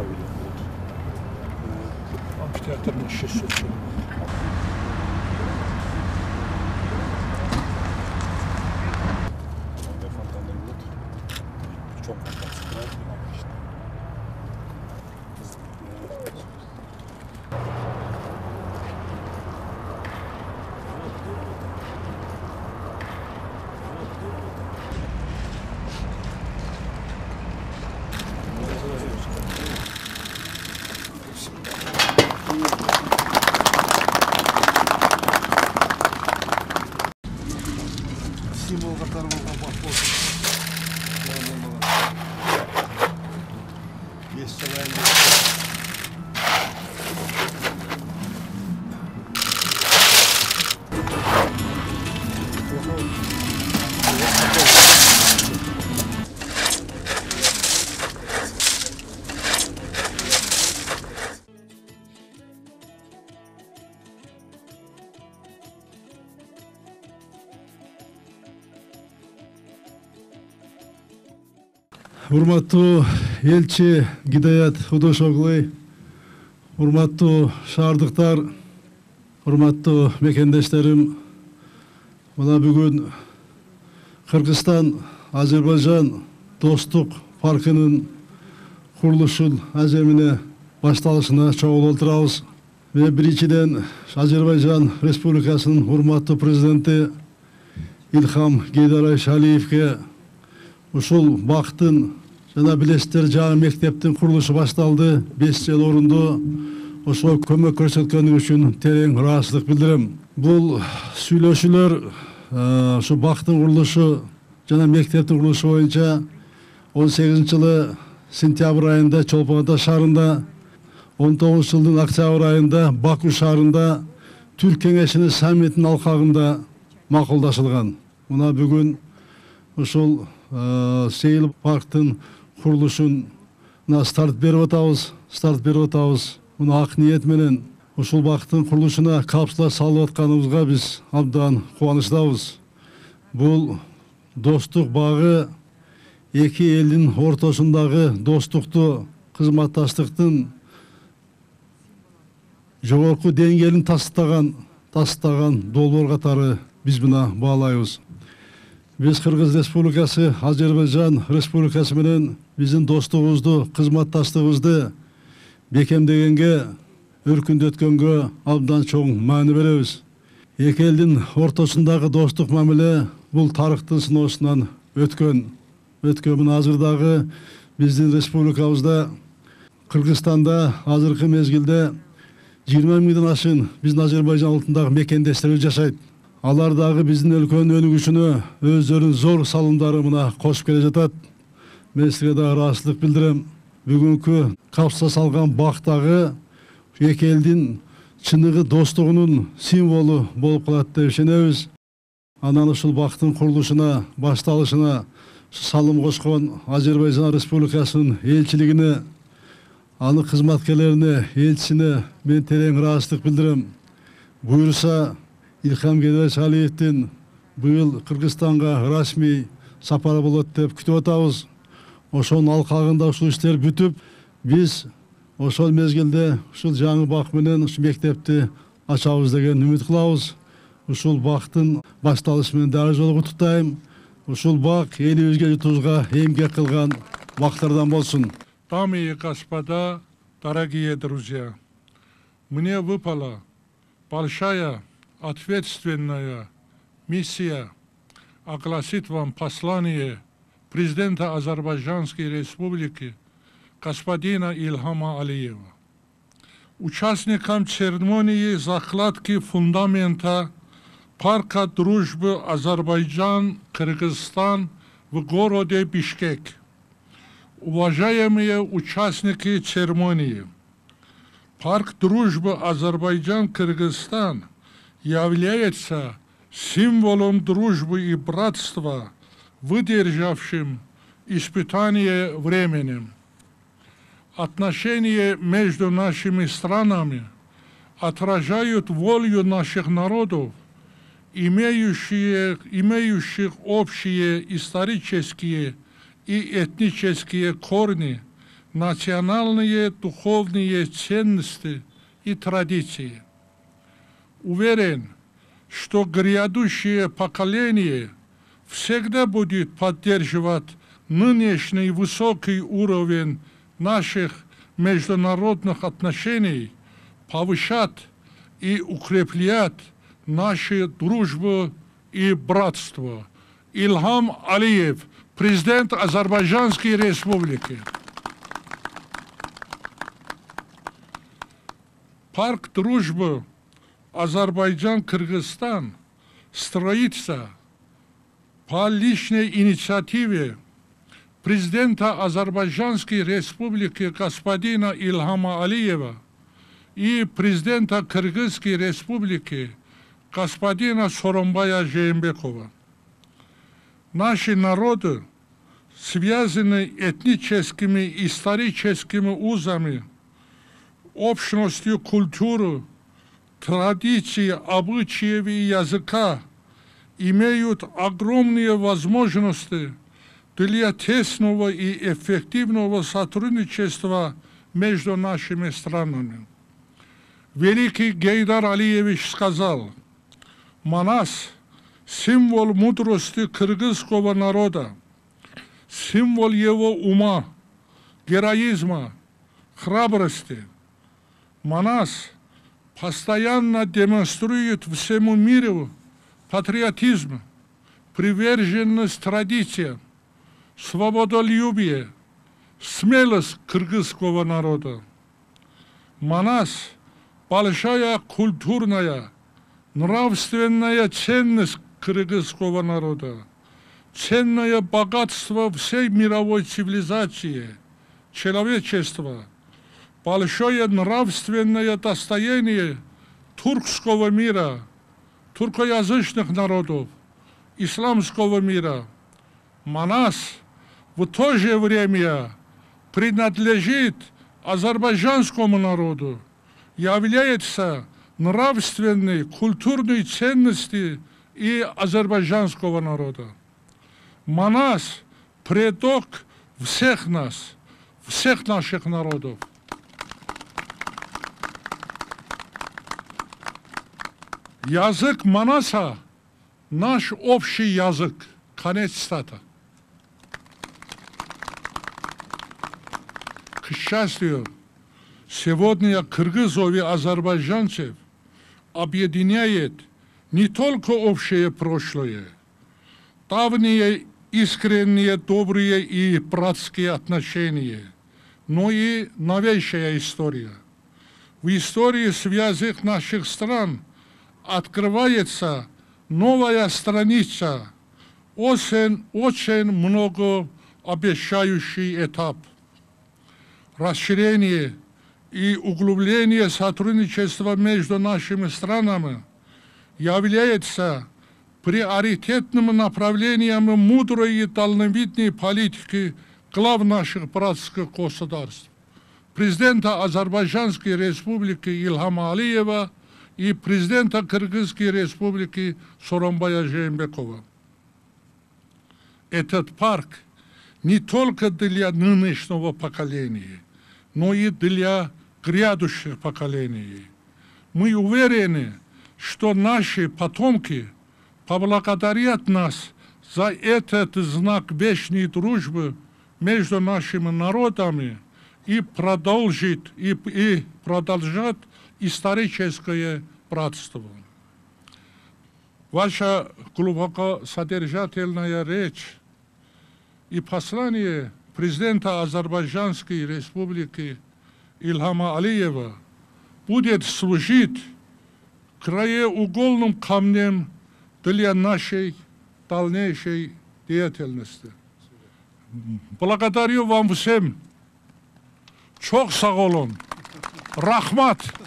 павильон будет. Амфитеатрның іші сөз. Фонтандар будет. Причем фонтан собирают обычно. Символ которого похож. Есть целая. Урматтуу элчи Гидаят Удошоглу, урматтуу шаардыктар, урматтуу мекендештерим, мына бүгүн Кыргызстан Азербайжан достук паркынын курулушу аземине башталышына чогулуп отурабыз. Мен биринчиден Азербайжан Республикасынын урматтуу президенти Илхам Гейдарович Алиевке ушул бактын жана билесиздер жаңы мектептин курулушу башталды. 5 жыл орунду ошого көмөк көрсөткөнү үчүн терең ыраазычылык билдирем. Бул сүйлөшүүлөр ушу бактын курулушу жана мектептин курулушу боюнча 18-жылы сентябрь айында Чолпон Ата шаарында, 19-жылдын октябрь айында Баку шаарында Түрк кеңешинин саммитинин алкагында макулдашылган. Мына бүгүн ушул Сейил парктын курулушуна старт берип атабыз. Муну ак ниет менен ушул бактын курулушуна капсула салып атканыбызга биз абдан кубанычтабыз. Бул достук багы эки элдин ортосундагы достукту, кызматташтыктын жогорку деңгээлин тастаган долбоор катары биз мына баалайбыз. Биз Кыргыз Республикасы, Азербайжан Республикасы менен биздин достугубузду, кызматташтыгыбызды бекемдегенге, өркүндөткөнгө абдан чоң маани беребиз. Эки элдин ортосундагы достук мамиле бул тарыхтын сыноосунан өткөн. Мына азырдагы биздин республикабызда, Кыргызстанда азыркы мезгилде 20 миңден ашын биздин Азербайжан улутундагы мекендештерибиз жашайт. Алар дагы биздин өлкөнүн өнүгүшүнө өздөрүнүн зор салымдары мына кошуп келе жатат. Мен сизге да ыраазычылык билдирем. Бүгүнкү капсула салган бактагы эки элдин чыныгы достугунун символу болуп калат деп ишенебиз. Анан ушул бактын курулушуна, башталышына салым кошкон Азербайжан Республикасынын элчилигине, анын кызматкерлерине, элчисине мен терең ыраазычылык билдирем. Буюрса Илхам Гейдарович Алиевдин быйыл Кыргызстанга расмий сапары болот деп күтүп атабыз. Ошонун алкагында ушул иштер бүтүп, биз ошол мезгилде ушул жаңы бак менен ушул мектепти ачабыз деген үмүт кылабыз. Ушул бактын башталышы менен дагы жолу куттуктайм. Ушул бак элибизге, журтубузга эмгек кылган бактардан болсун. Дамы и господа, дорогие друзья, мне выпала большая ответственная миссия огласить вам послание президента Азербайджанской Республики господина Илхама Алиева. Участникам церемонии закладки фундамента парка дружбы Азербайджан-Кыргызстан в городе Бишкек. Уважаемые участники церемонии, парк дружбы Азербайджан-Кыргызстан является символом дружбы и братства, выдержавшим испытание временем. Отношения между нашими странами отражают волю наших народов, имеющих общие исторические и этнические корни, национальные духовные ценности и традиции. Уверен, что грядущее поколение всегда будет поддерживать нынешний высокий уровень наших международных отношений, повышать и укреплять нашу дружбу и братство. Ильхам Алиев, президент Азербайджанской Республики. Парк дружбы Азербайджан-Кыргызстан строится по личной инициативе президента Азербайджанской Республики господина Ильхама Алиева и президента Кыргызской Республики господина Сооронбая Жээнбекова. Наши народы связаны этническими, историческими узами, общностью культуры, традиций, обычаев и языка, имеют огромные возможности для тесного и эффективного сотрудничества между нашими странами. Великий Гейдар Алиевич сказал: «Манас – символ мудрости кыргызского народа, символ его ума, героизма, храбрости. Манас постоянно демонстрирует всему миру патриотизм, приверженность традициям, свободолюбие, смелость кыргызского народа. Манас – большая культурная, нравственная ценность кыргызского народа, ценное богатство всей мировой цивилизации, человечества, большое нравственное достояние туркского мира, туркоязычных народов, исламского мира. Манас в то же время принадлежит азербайджанскому народу, является нравственной, культурной ценностью и азербайджанского народа. Манас – предок всех нас, всех наших народов. Язык Манаса – наш общий язык. Конец цитаты. К счастью, сегодня кыргызов и азербайджанцев объединяет не только общее прошлое, давние искренние, добрые и братские отношения, но и новейшая история. В истории связей наших стран открывается новая страница, очень многообещающий этап. Расширение и углубление сотрудничества между нашими странами является приоритетным направлением мудрой и дальновидной политики глав наших братских государств, президента Азербайджанской Республики Ильхама Алиева и президента Кыргызской Республики Сооронбая Жээнбекова. Этот парк не только для нынешнего поколения, но и для грядущих поколений. Мы уверены, что наши потомки поблагодарят нас за этот знак вечной дружбы между нашими народами и продолжат историческое братство. Ваша глубоко содержательная речь и послание президента Азербайджанской Республики Ильхама Алиева будет служить краеугольным камнем для нашей дальнейшей деятельности. Благодарю вам всем. Çok sağ olun. Rahmat.